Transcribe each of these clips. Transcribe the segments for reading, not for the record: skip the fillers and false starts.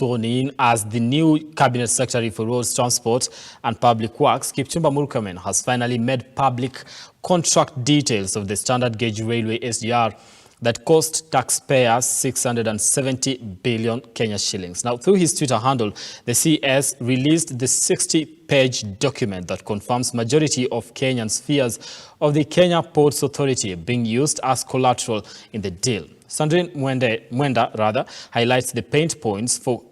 sworn in as the new Cabinet Secretary for Roads, Transport and Public Works, Kipchumba Murkomen has finally made public contract details of the standard gauge railway SGR that cost taxpayers 670 billion Kenya shillings. Now, through his Twitter handle, the CS released the 60-page document that confirms majority of Kenyans' fears of the Kenya Ports Authority being used as collateral in the deal. Sandrine Mwenda highlights the pain points for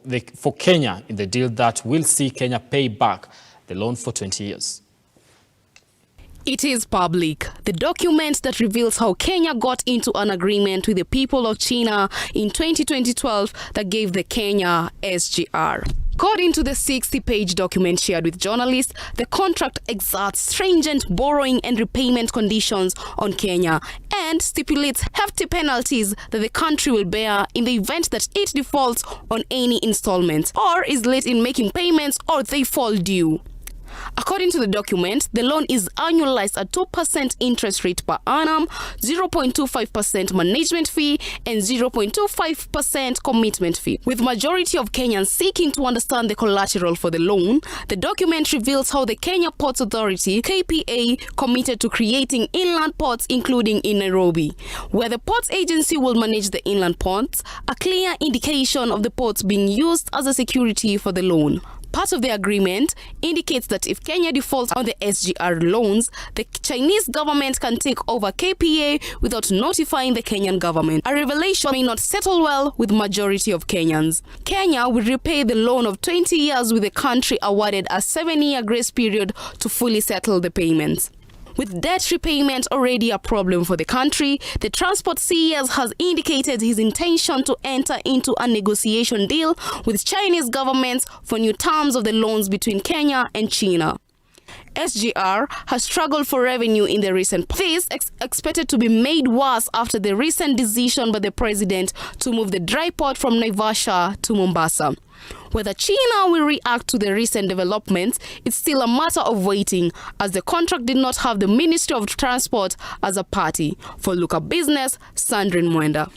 Kenya in the deal that will see Kenya pay back the loan for 20 years. It is public. The document that reveals how Kenya got into an agreement with the people of China in 2012 that gave the Kenya SGR. According to the 60-page document shared with journalists, the contract exerts stringent borrowing and repayment conditions on Kenya and stipulates hefty penalties that the country will bear in the event that it defaults on any installments or is late in making payments or they fall due. According to the document, the loan is annualized at 2% interest rate per annum, 0.25% management fee, and 0.25% commitment fee. With majority of Kenyans seeking to understand the collateral for the loan, the document reveals how the Kenya Ports Authority, KPA, committed to creating inland ports, including in Nairobi, where the Ports Agency will manage the inland ports, a clear indication of the ports being used as a security for the loan. Part of the agreement indicates that if Kenya defaults on the SGR loans, the Chinese government can take over KPA without notifying the Kenyan government. A revelation may not settle well with majority of Kenyans. Kenya will repay the loan of 20 years with the country awarded a 7-year grace period to fully settle the payments. With debt repayment already a problem for the country, the Transport CS has indicated his intention to enter into a negotiation deal with Chinese governments for new terms of the loans between Kenya and China. SGR has struggled for revenue in the recent past. This is expected to be made worse after the recent decision by the president to move the dry port from Naivasha to Mombasa. Whether China will react to the recent developments is still a matter of waiting, as the contract did not have the Ministry of Transport as a party. For Look Up Business, Sandrine Mwenda.